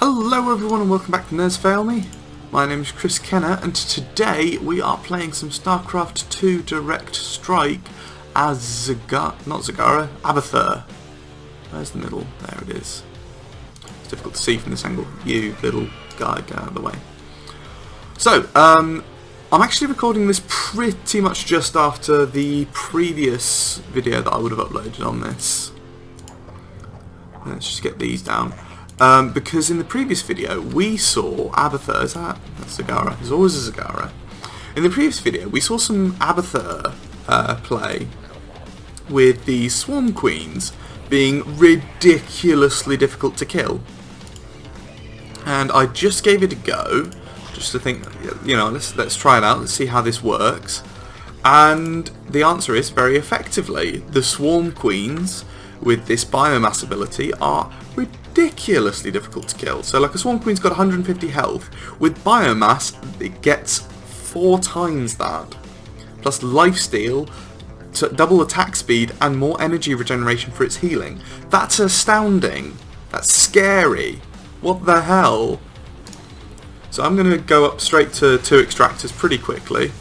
Hello everyone and welcome back to Nerds Fail Me. My name is Chris Kenner and today we are playing some StarCraft 2 Direct Strike as Abathur. Where's the middle? There it is. It's difficult to see from this angle. You little guy, get out of the way. So, I'm actually recording this pretty much just after the previous video that I would have uploaded on this. Let's just get these down. Because in the previous video we saw Abathur, that's Zagara, there's always a Zagara. In the previous video we saw some Abathur play with the Swarm Queens being ridiculously difficult to kill. And I just gave it a go, just to think, you know, let's try it out, let's see how this works. And the answer is very effectively. The Swarm Queens with this biomass ability are ridiculously difficult to kill. So like a Swarm Queen's got 150 health, with biomass it gets 4 times that, plus lifesteal, double attack speed and more energy regeneration for its healing. That's astounding. That's scary. What the hell? So I'm going to go up straight to 2 extractors pretty quickly,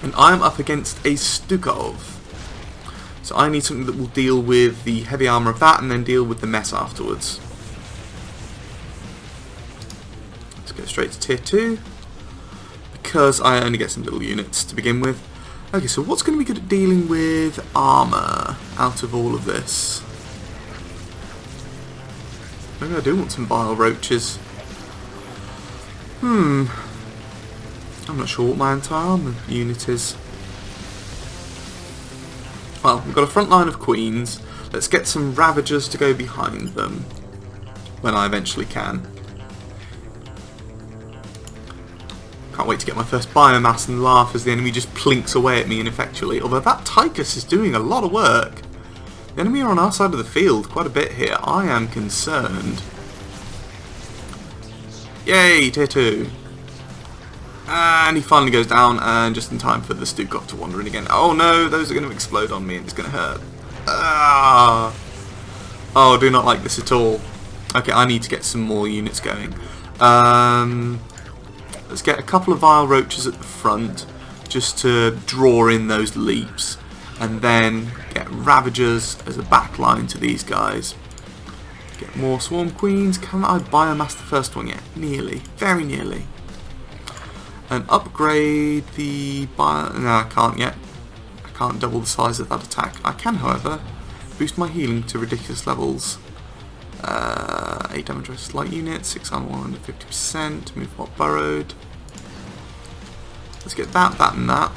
and I'm up against a Stukov. So I need something that will deal with the heavy armour of that and then deal with the mess afterwards. Let's go straight to tier 2, because I only get some little units to begin with. Okay, so what's going to be good at dealing with armour out of all of this? Maybe I do want some bile roaches. I'm not sure what my entire armour unit is. Well, we've got a front line of queens. Let's get some ravagers to go behind them when I eventually can. Can't wait to get my first biomass and laugh as the enemy just plinks away at me ineffectually. Although that Tychus is doing a lot of work. The enemy are on our side of the field quite a bit here. I am concerned. Yay, tier 2. And he finally goes down, and just in time for the Stukov to wander in again. Oh no, those are going to explode on me and it's going to hurt. Oh, I do not like this at all. Okay, I need to get some more units going. Let's get a couple of vile roaches at the front, just to draw in those leaps. And then get ravagers as a backline to these guys. Get more Swarm Queens. Can I biomass the first one yet? Nearly. Very nearly. And upgrade the bio... No, I can't yet. I can't double the size of that attack. I can, however, boost my healing to ridiculous levels. 8 damage versus light unit, 6 armor, 150%, move what burrowed. Let's get that, and that.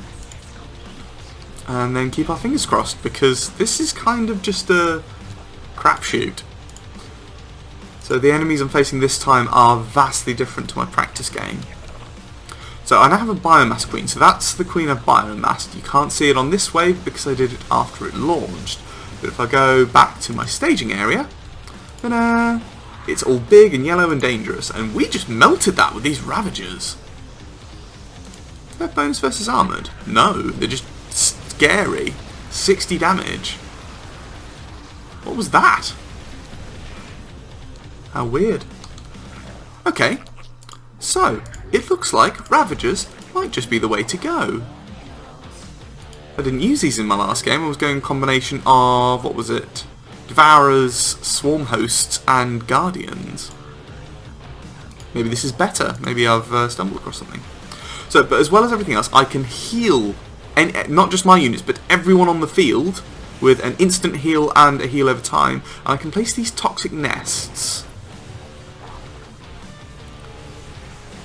And then keep our fingers crossed, because this is kind of just a crapshoot. So the enemies I'm facing this time are vastly different to my practice game. So I now have a biomass queen, so that's the queen I've biomassed. You can't see it on this wave because I did it after it launched. But if I go back to my staging area, ta-da, it's all big and yellow and dangerous, and we just melted that with these ravagers. They're bonus versus armoured? No, they're just scary. 60 damage. What was that? How weird. Okay, so it looks like ravagers might just be the way to go. I didn't use these in my last game. I was going combination of, what was it? Devourers, Swarm Hosts, and Guardians. Maybe this is better. Maybe I've stumbled across something. So, but as well as everything else, I can heal, not just my units, but everyone on the field with an instant heal and a heal over time. And I can place these toxic nests.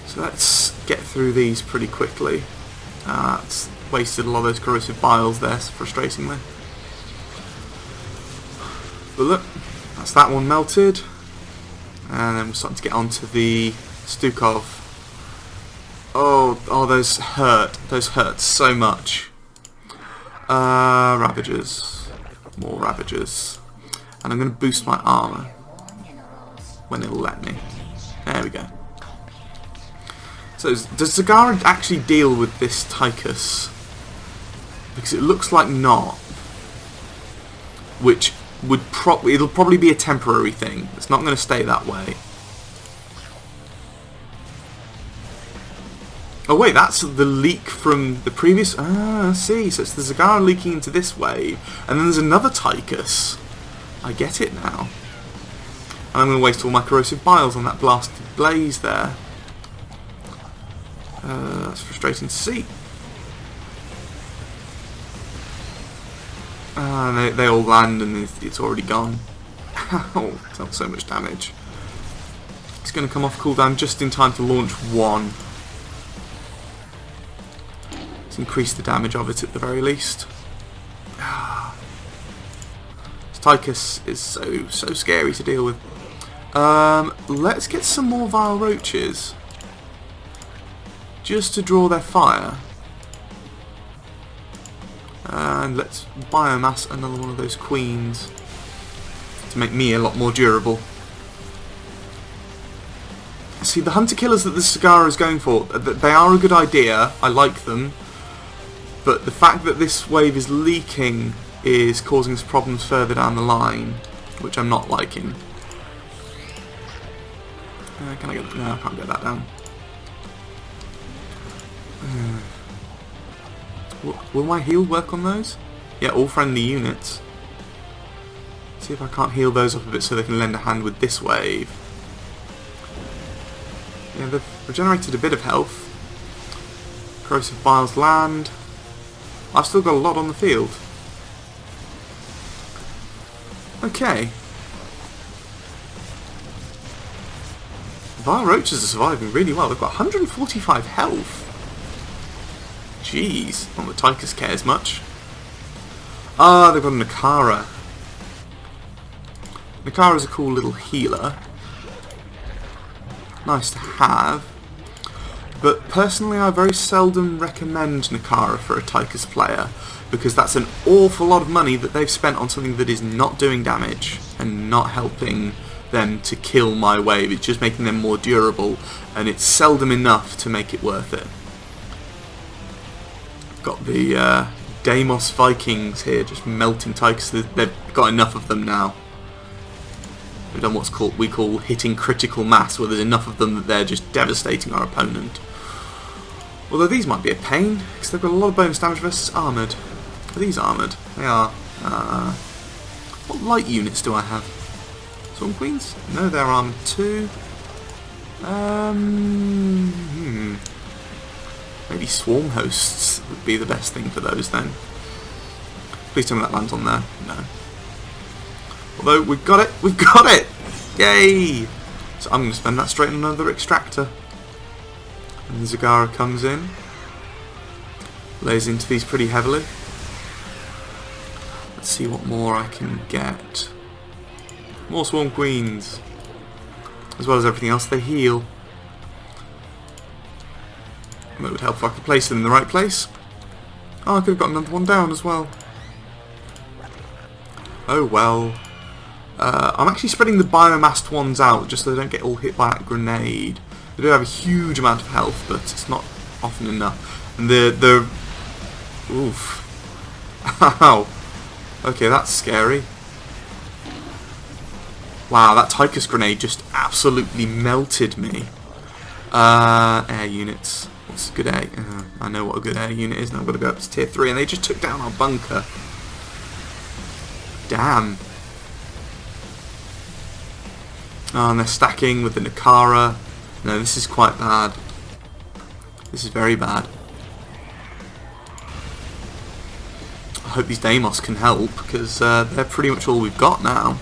So let's get through these pretty quickly. It's wasted a lot of those corrosive biles there, frustratingly. But look, that's that one melted. And then we're starting to get onto the Stukov. Oh, those hurt. Those hurt so much. Ravagers. More ravagers. And I'm going to boost my armour when it'll let me. There we go. So does Zagara actually deal with this Tychus? Because it looks like not. Which would it'll probably be a temporary thing. It's not going to stay that way. Oh wait, that's the leak from the previous... Ah, I see. So it's the Zagara leaking into this wave. And then there's another Tychus. I get it now. And I'm going to waste all my corrosive biles on that blasted blaze there. That's frustrating to see. They all land and it's already gone. Oh, that's so much damage. It's going to come off cooldown just in time to launch one. Let's increase the damage of it at the very least. Tychus is so scary to deal with. Let's get some more vile roaches. Just to draw their fire. And let's biomass another one of those queens to make me a lot more durable. See, the hunter killers that the Zagara is going for, they are a good idea. I like them. But the fact that this wave is leaking is causing us problems further down the line, which I'm not liking. Can I get that? No, I can't get that down. Will my heal work on those? Yeah, all friendly units. See if I can't heal those up a bit so they can lend a hand with this wave. Yeah, they've regenerated a bit of health. Corrosive biles land. I've still got a lot on the field. Okay. Vile roaches are surviving really well. They've got 145 health. Jeez, not that Tychus cares much. Ah, they've got a Nakara. Nakara's a cool little healer. Nice to have. But personally, I very seldom recommend Nakara for a Tychus player, because that's an awful lot of money that they've spent on something that is not doing damage and not helping them to kill my wave. It's just making them more durable, and it's seldom enough to make it worth it. Got the Deimos Vikings here just melting Tychus. They've got enough of them now. They've done what's we call hitting critical mass, where there's enough of them that they're just devastating our opponent. Although these might be a pain, because they've got a lot of bonus damage versus armoured. Are these armoured? They are. What light units do I have? Storm Queens? No, they're armoured too. Maybe Swarm Hosts would be the best thing for those then. Please tell me that lands on there. No. Although, we've got it! We've got it! Yay! So I'm going to spend that straight on another extractor. And the Zagara comes in. Lays into these pretty heavily. Let's see what more I can get. More Swarm Queens. As well as everything else, they heal. And that would help if I could place them in the right place. Oh, I could have got another one down as well. Oh well. I'm actually spreading the biomassed ones out just so they don't get all hit by that grenade. They do have a huge amount of health, but it's not often enough. And the oof. Ow. Okay, that's scary. Wow, that Tychus grenade just absolutely melted me. Air units. What's a good air? I know what a good air unit is, and I've got to go up to tier 3, and they just took down our bunker. Damn. Oh, and they're stacking with the Nakara. No, this is quite bad. This is very bad. I hope these Deimos can help, because they're pretty much all we've got now.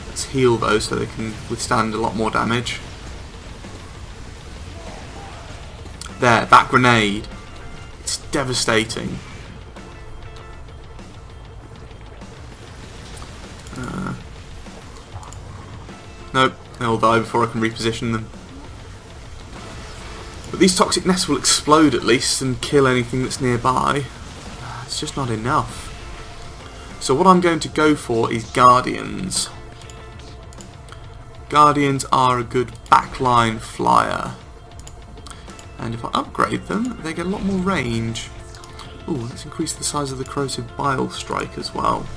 Let's heal those so they can withstand a lot more damage. There, that grenade. It's devastating. Nope, they'll die before I can reposition them. But these toxic nests will explode at least and kill anything that's nearby. It's just not enough. So what I'm going to go for is Guardians. Guardians are a good backline flyer. And if I upgrade them, they get a lot more range. Ooh, let's increase the size of the corrosive bile strike as well.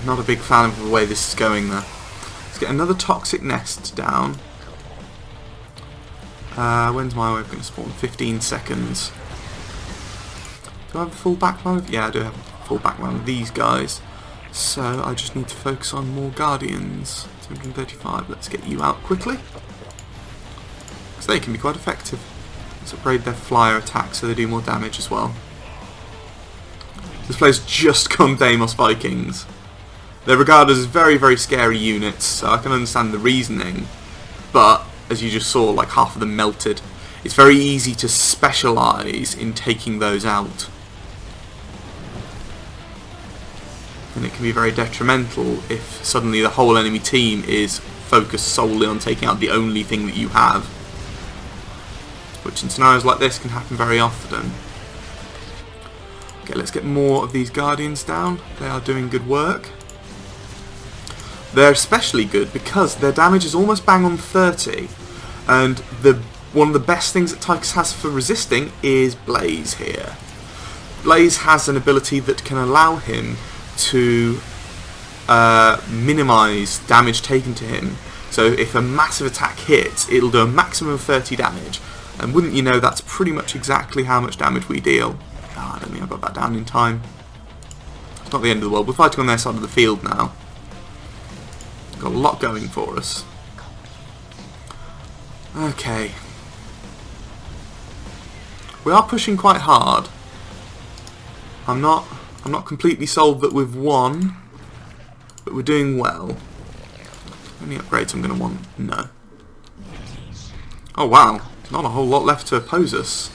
Not a big fan of the way this is going there. Let's get another toxic nest down. When's my wave going to spawn? 15 seconds. Do I have a full backline? Yeah, I do have a full backline of these guys. So I just need to focus on more guardians. 235. Let's get you out quickly, because they can be quite effective. Let's upgrade their flyer attack so they do more damage as well. This player's just gone Deimos Vikings. They're regarded as very, very scary units, so I can understand the reasoning, but as you just saw, like half of them melted. It's very easy to specialise in taking those out, and it can be very detrimental if suddenly the whole enemy team is focused solely on taking out the only thing that you have, which in scenarios like this can happen very often. Okay, let's get more of these guardians down. They are doing good work. They're especially good because their damage is almost bang on 30, and one of the best things that Tychus has for resisting is Blaze here. Blaze has an ability that can allow him to minimise damage taken to him. So if a massive attack hits, it'll do a maximum of 30 damage. And wouldn't you know, that's pretty much exactly how much damage we deal. Oh, I don't think I got that down in time. It's not the end of the world. We're fighting on their side of the field now. Got a lot going for us. Okay. We are pushing quite hard. I'm not completely sold that we've won, but we're doing well. Any upgrades I'm going to want? No. Oh wow, not a whole lot left to oppose us.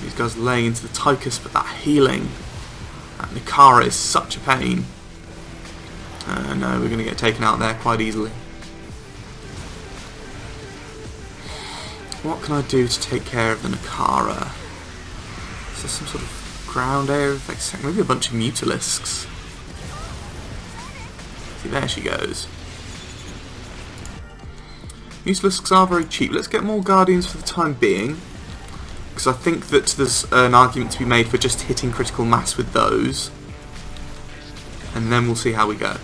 These guys laying into the Tychus, but that healing, that Nikara is such a pain. No, we're going to get taken out there quite easily. What can I do to take care of the Nikara? Is there some sort of ground area effect? Maybe a bunch of Mutalisks. See, there she goes. Mutalisks are very cheap. Let's get more Guardians for the time being, because I think that there's an argument to be made for just hitting critical mass with those, and then we'll see how we go.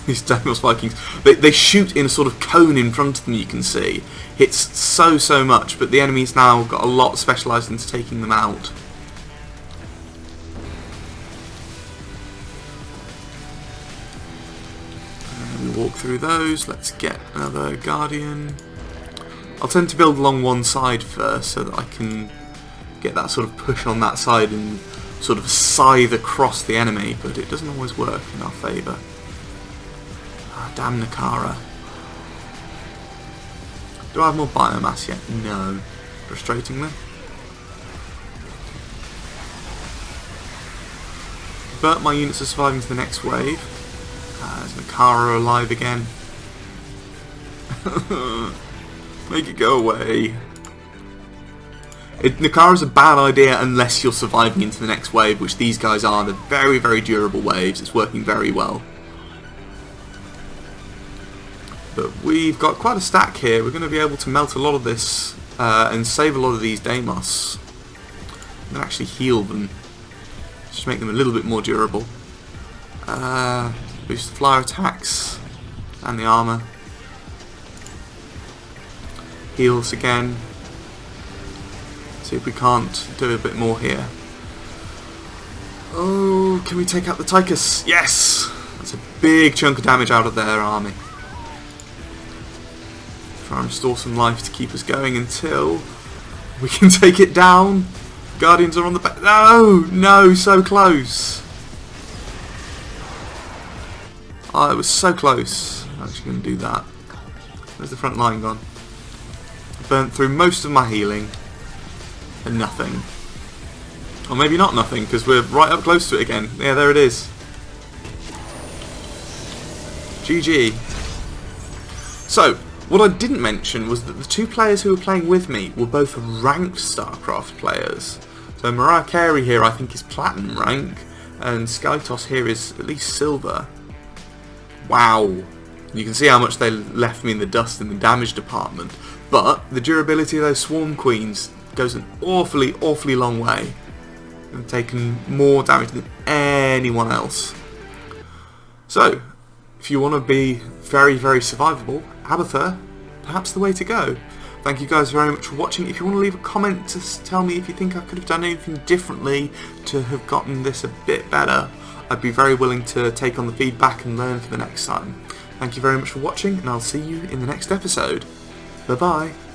These Deimos Vikings, they shoot in a sort of cone in front of them, you can see. Hits so much, but the enemy's now got a lot specialised into taking them out. And we walk through those. Let's get another Guardian. I'll tend to build along one side first so that I can get that sort of push on that side and sort of scythe across the enemy, but it doesn't always work in our favour. Damn Nikara. Do I have more biomass yet? No. Frustratingly. But my units are surviving to the next wave. Is Nikara alive again? Make it go away. Nikara's a bad idea unless you're surviving into the next wave, which these guys are. They're very, very durable waves. It's working very well. But we've got quite a stack here. We're going to be able to melt a lot of this and save a lot of these Deimos. I'm going to actually heal them, just make them a little bit more durable. Boost the flyer attacks and the armour. Heal us again. See if we can't do a bit more here. Oh, can we take out the Tychus? Yes! That's a big chunk of damage out of their army. Try and restore some life to keep us going until we can take it down. Guardians are on the back. No, so close. Oh, it was so close. I'm actually going to do that. Where's the front line gone? I burnt through most of my healing and nothing. Or maybe not nothing, because we're right up close to it again. Yeah, there it is. GG. So, what I didn't mention was that the two players who were playing with me were both ranked StarCraft players. So Mariah Carey here I think is Platinum rank, and Skytos here is at least Silver. Wow. You can see how much they left me in the dust in the damage department. But the durability of those Swarm Queens goes an awfully, awfully long way. And taken more damage than anyone else. So, if you want to be very, very survivable, Abathur, perhaps the way to go. Thank you guys very much for watching. If you want to leave a comment to tell me if you think I could have done anything differently to have gotten this a bit better, I'd be very willing to take on the feedback and learn for the next time. Thank you very much for watching, and I'll see you in the next episode. Bye bye.